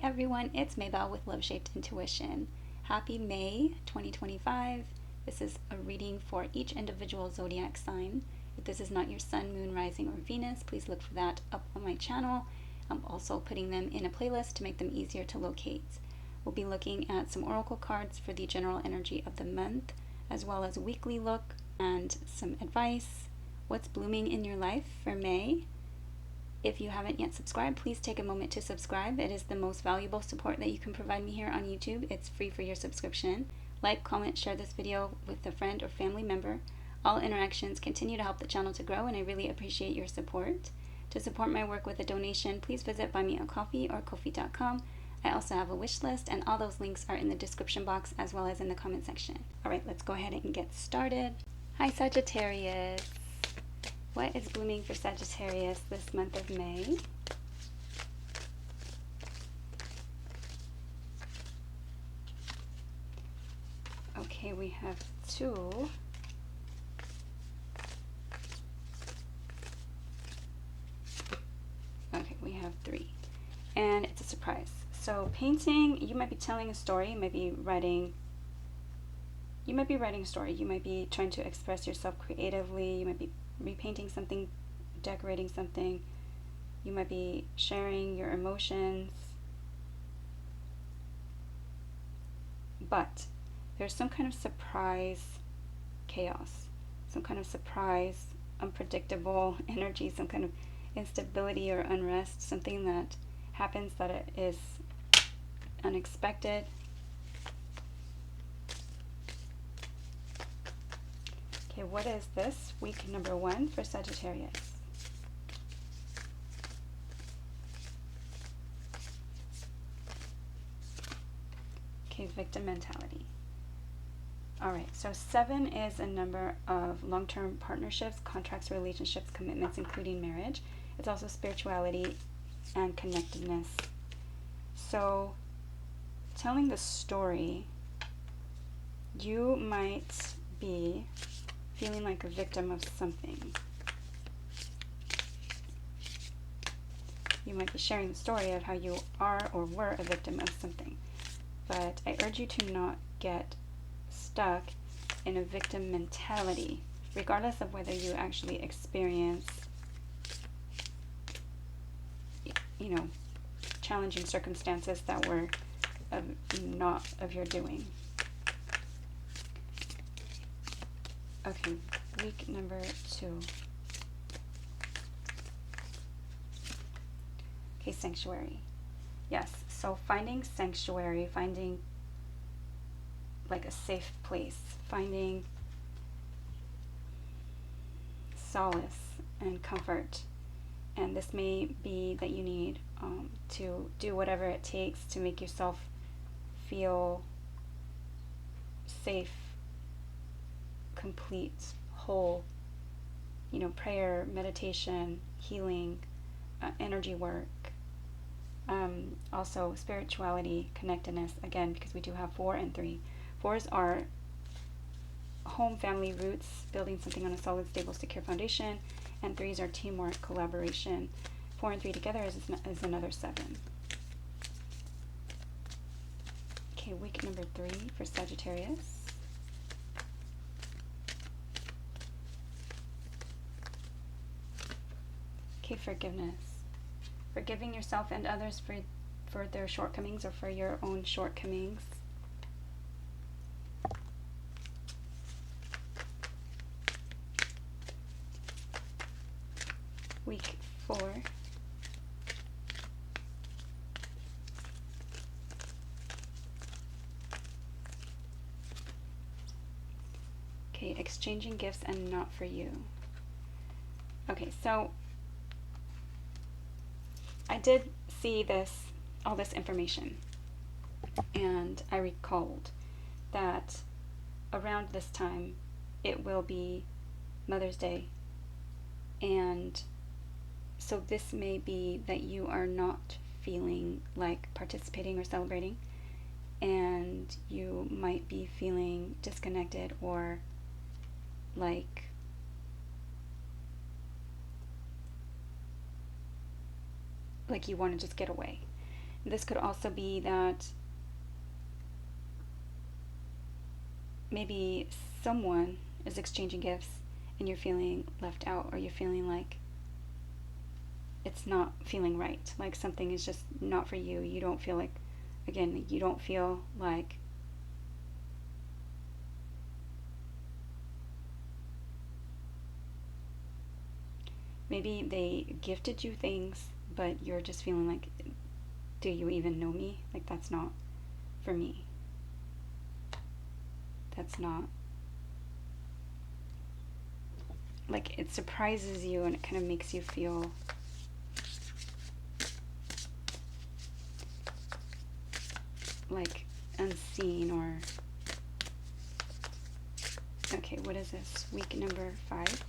everyone, it's Maybelle with Love Shaped Intuition. Happy May 2025. This is a reading for each individual zodiac sign. If this is not your sun, moon, rising, or Venus, please look for that up on my channel. I'm also putting them in a playlist to make them easier to locate. We'll be looking at some oracle cards for the general energy of the month, as well as a weekly look and some advice. What's blooming in your life for May? If you haven't yet subscribed, please take a moment to subscribe. It is the most valuable support that you can provide me here on YouTube. It's free for your subscription. Like, comment, share this video with a friend or family member. All interactions continue to help the channel to grow, and I really appreciate your support. To support my work with a donation, please visit Buy Me a Coffee or Ko-fi.com. I also have a wish list, and all those links are in the description box as well as in the comment section. Alright, let's go ahead and get started. Hi Sagittarius. What is blooming for Sagittarius this month of May? Okay, we have 2. Okay, we have 3. And it's a surprise. So painting, you might be telling a story, you might be writing a story, you might be trying to express yourself creatively, you might be repainting something, decorating something, you might be sharing your emotions, but there's some kind of surprise chaos, some kind of surprise unpredictable energy, some kind of instability or unrest, something that happens that it is unexpected. Okay, what is this? Week number 1 for Sagittarius. Okay, victim mentality. Alright, so 7 is a number of long-term partnerships, contracts, relationships, commitments, including marriage. It's also spirituality and connectedness. So, telling the story, you might be feeling like a victim of something. You might be sharing the story of how you are or were a victim of something. But I urge you to not get stuck in a victim mentality, regardless of whether you actually experience, challenging circumstances that were not of your doing. Okay, week number 2. Okay, sanctuary. Yes, so finding sanctuary, finding like a safe place, finding solace and comfort. And this may be that you need to do whatever it takes to make yourself feel safe, complete, whole. Prayer, meditation, healing, energy work, also spirituality, connectedness, again, because we do have 4 and 3. 4s are home, family, roots, building something on a solid, stable, secure foundation, and 3s are teamwork, collaboration. 4 and 3 together is another 7. Okay, week number 3 for Sagittarius. Okay, forgiveness. Forgiving yourself and others for their shortcomings or for your own shortcomings. Week 4. Okay, exchanging gifts and not for you. Okay, so I did see all this information, and I recalled that around this time it will be Mother's Day, and so this may be that you are not feeling like participating or celebrating, and you might be feeling disconnected or like you want to just get away. This could also be that maybe someone is exchanging gifts and you're feeling left out, or you're feeling like it's not feeling right, like something is just not for you. You don't feel like, again, you don't feel like maybe they gifted you things, but you're just feeling like, do you even know me? Like, that's not for me. That's not, like, it surprises you and it kind of makes you feel like unseen, or okay, what is this? Week number 5.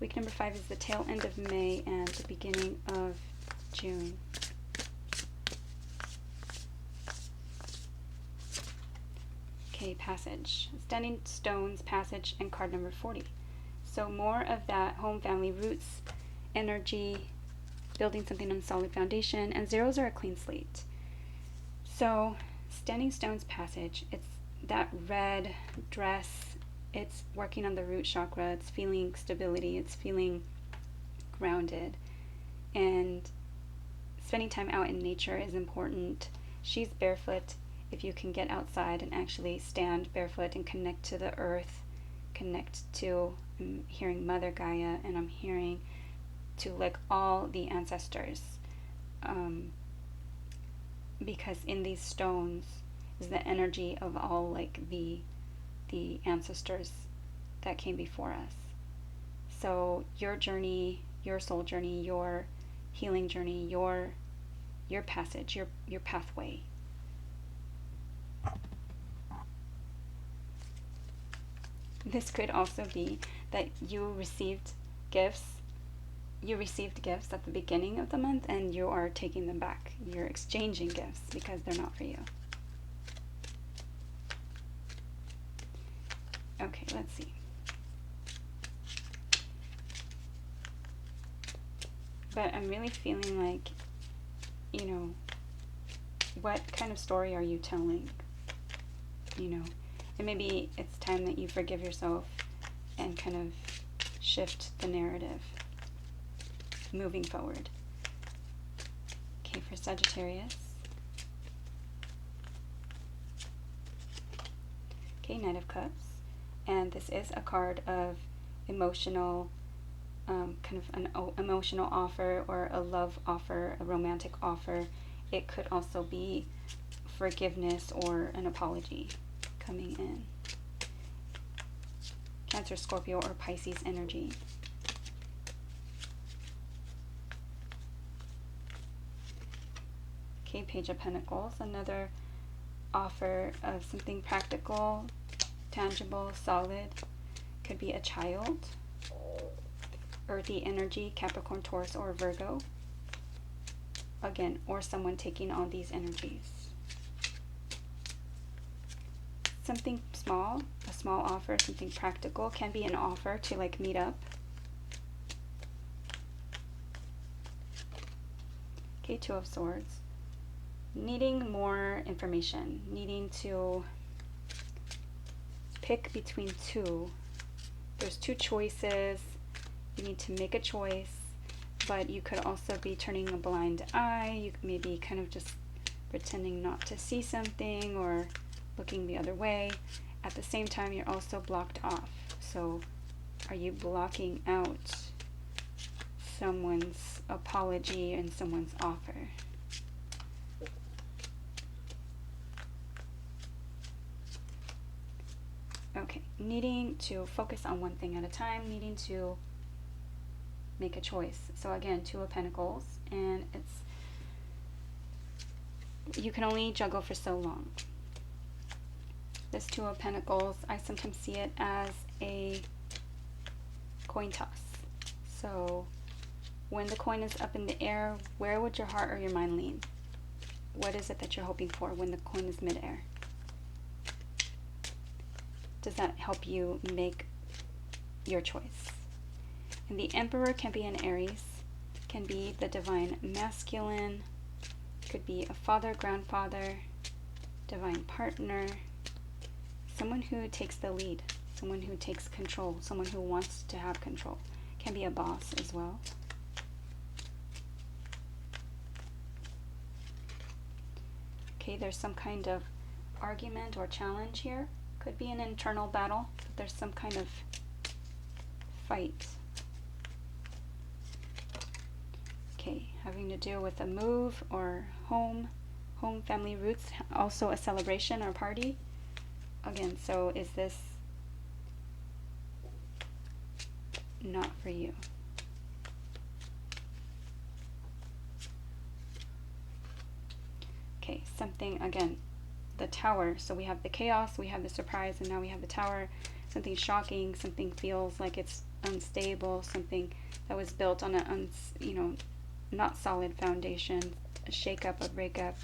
Week number 5 is the tail end of May and the beginning of June. Okay, passage. Standing stones, passage, and card number 40. So more of that home, family, roots, energy, building something on a solid foundation, and zeros are a clean slate. So standing stones, passage, it's that red dress, it's working on the root chakra, it's feeling stability, it's feeling grounded, and spending time out in nature is important. She's barefoot. If you can get outside and actually stand barefoot and connect to the earth, connect to, I'm hearing Mother Gaia, and I'm hearing to like all the ancestors, because in these stones is the energy of all like the ancestors that came before us. So your journey, your soul journey, your healing journey, your passage, your pathway. This could also be that you received gifts at the beginning of the month and you are taking them back. You're exchanging gifts because they're not for you. Okay, let's see. But I'm really feeling like, you know, what kind of story are you telling? You know, and maybe it's time that you forgive yourself and kind of shift the narrative moving forward. Okay, for Sagittarius. Okay, Knight of Cups. And this is a card of emotional, kind of an emotional offer or a love offer, a romantic offer. It could also be forgiveness or an apology coming in. Cancer, Scorpio, or Pisces energy. Okay, Page of Pentacles, another offer of something practical, tangible, solid. Could be a child. Earthy energy, Capricorn, Taurus, or Virgo. Again, or someone taking on these energies. Something small, a small offer, something practical, can be an offer to like meet up. Okay, Two of Swords. Needing more information, needing to pick between two. There's two choices. You need to make a choice, but you could also be turning a blind eye. You could maybe kind of just pretending not to see something or looking the other way. At the same time, you're also blocked off. So are you blocking out someone's apology and someone's offer? Okay, needing to focus on one thing at a time, needing to make a choice. So again, Two of Pentacles, and you can only juggle for so long. This Two of Pentacles, I sometimes see it as a coin toss. So when the coin is up in the air, where would your heart or your mind lean? What is it that you're hoping for when the coin is midair? Does that help you make your choice? And the Emperor can be an Aries, can be the divine masculine, could be a father, grandfather, divine partner, someone who takes the lead, someone who takes control, someone who wants to have control. Can be a boss as well. Okay, there's some kind of argument or challenge here. Could be an internal battle, but there's some kind of fight. Okay, having to do with a move or home, family roots, also a celebration or party. Again, so is this not for you? Okay, something, again, the tower. So we have the chaos, we have the surprise, and now we have the tower. Something shocking, something feels like it's unstable, something that was built on a, not solid foundation, a shake-up, a breakup.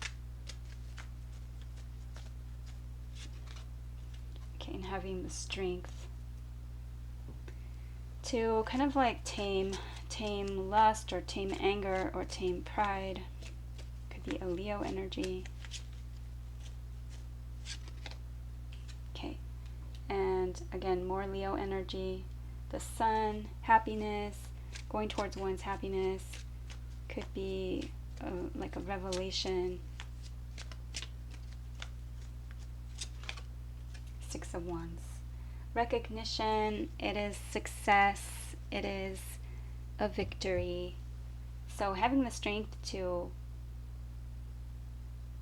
Okay, and having the strength to kind of like tame lust or tame anger or tame pride. Could be a Leo energy. Okay, and again, more Leo energy. The sun, happiness, going towards one's happiness. Could be like a revelation. Six of Wands. Recognition, it is success, it is a victory. So having the strength to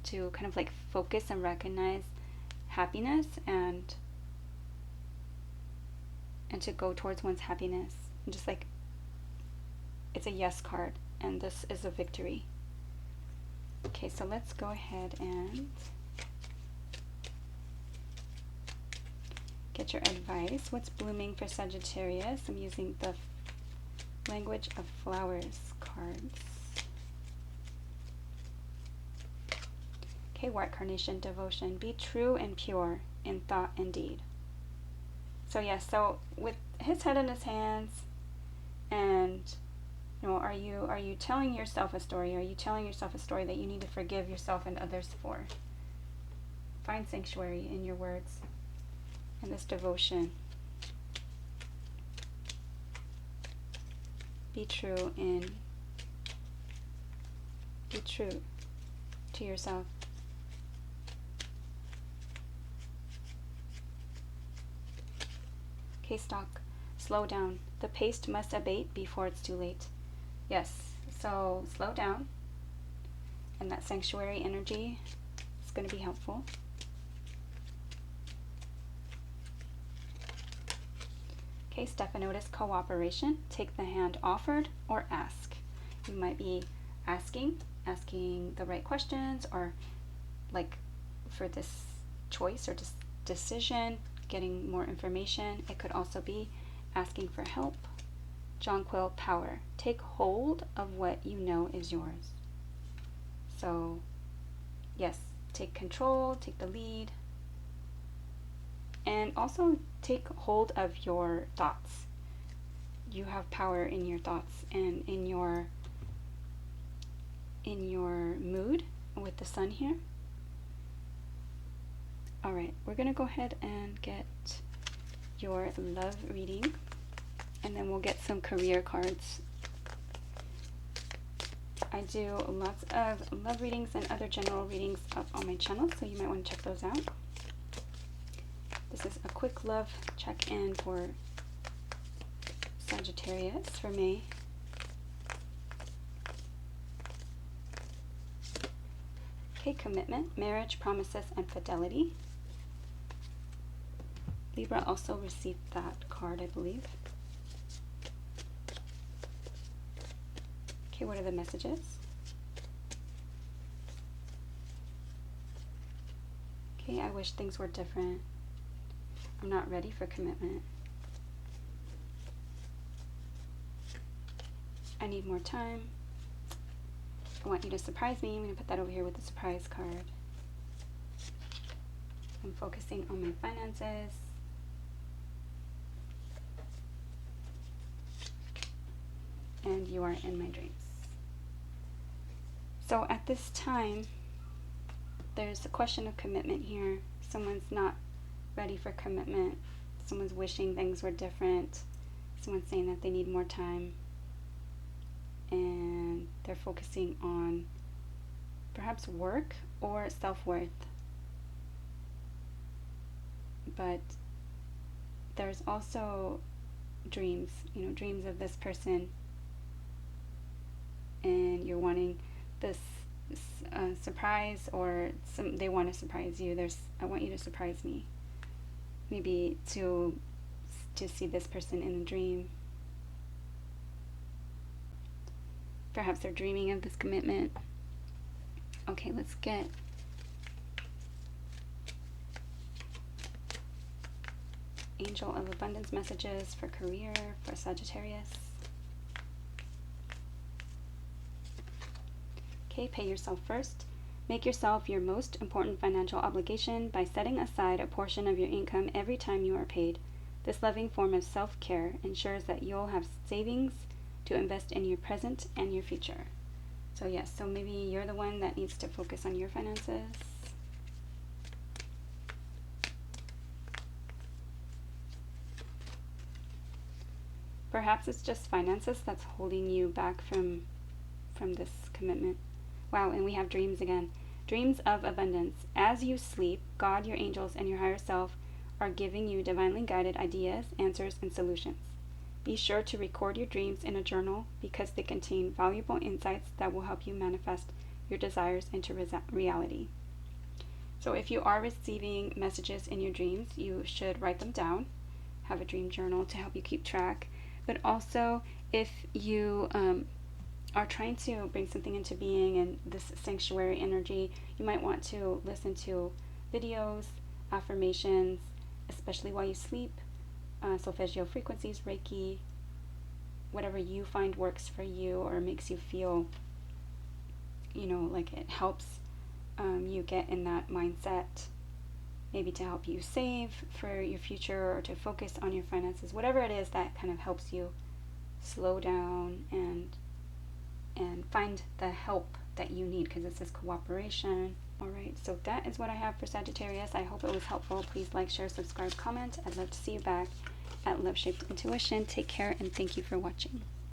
kind of like focus and recognize happiness and to go towards one's happiness. And just like, it's a yes card, and this is a victory. Okay, so let's go ahead and get your advice. What's blooming for Sagittarius? I'm using the language of flowers cards. Okay, White Carnation, devotion. Be true and pure in thought and deed. So yes, so with his head in his hands, and are you telling yourself a story? Are you telling yourself a story that you need to forgive yourself and others for? Find sanctuary in your words in this devotion. Be true to yourself. Okay, stock. Slow down. The pace must abate before it's too late. Yes, so slow down. And that sanctuary energy is going to be helpful. Okay, Stephanotis, cooperation. Take the hand offered or ask. You might be asking the right questions, or like for this choice or decision, getting more information. It could also be asking for help. Jonquil, power. Take hold of what you know is yours. So, yes, take control, take the lead, and also take hold of your thoughts. You have power in your thoughts and in your mood with the sun here. All right, we're going to go ahead and get your love reading, and then we'll get some career cards. I do lots of love readings and other general readings up on my channel, so you might want to check those out. This is a quick love check-in for Sagittarius for May. Okay, commitment, marriage, promises, and fidelity. Libra also received that card, I believe. Okay, what are the messages? Okay, I wish things were different. I'm not ready for commitment. I need more time. I want you to surprise me. I'm going to put that over here with the surprise card. I'm focusing on my finances. And you are in my dreams. So at this time, there's a question of commitment here. Someone's not ready for commitment. Someone's wishing things were different. Someone's saying that they need more time. And they're focusing on perhaps work or self-worth. But there's also dreams, dreams of this person, and you're wanting this surprise, or they want to surprise you. I want you to surprise me. Maybe to see this person in a dream. Perhaps they're dreaming of this commitment. Okay, let's get Angel of Abundance messages for career for Sagittarius. Okay, pay yourself first. Make yourself your most important financial obligation by setting aside a portion of your income every time you are paid. This loving form of self-care ensures that you'll have savings to invest in your present and your future. So yes, so maybe you're the one that needs to focus on your finances. Perhaps it's just finances that's holding you back from this commitment. Wow, and we have dreams again. Dreams of abundance. As you sleep, God, your angels, and your higher self are giving you divinely guided ideas, answers, and solutions. Be sure to record your dreams in a journal because they contain valuable insights that will help you manifest your desires into reality. So if you are receiving messages in your dreams, you should write them down. Have a dream journal to help you keep track. But also, if you are trying to bring something into being in this sanctuary energy, you might want to listen to videos, affirmations, especially while you sleep, solfeggio frequencies, Reiki, whatever you find works for you or makes you feel, like it helps you get in that mindset, maybe to help you save for your future or to focus on your finances, whatever it is that kind of helps you slow down and find the help that you need, because it says cooperation. All right, so that is what I have for Sagittarius. I hope it was helpful. Please like, share, subscribe, comment. I'd love to see you back at Love Shaped Intuition. Take care, and thank you for watching.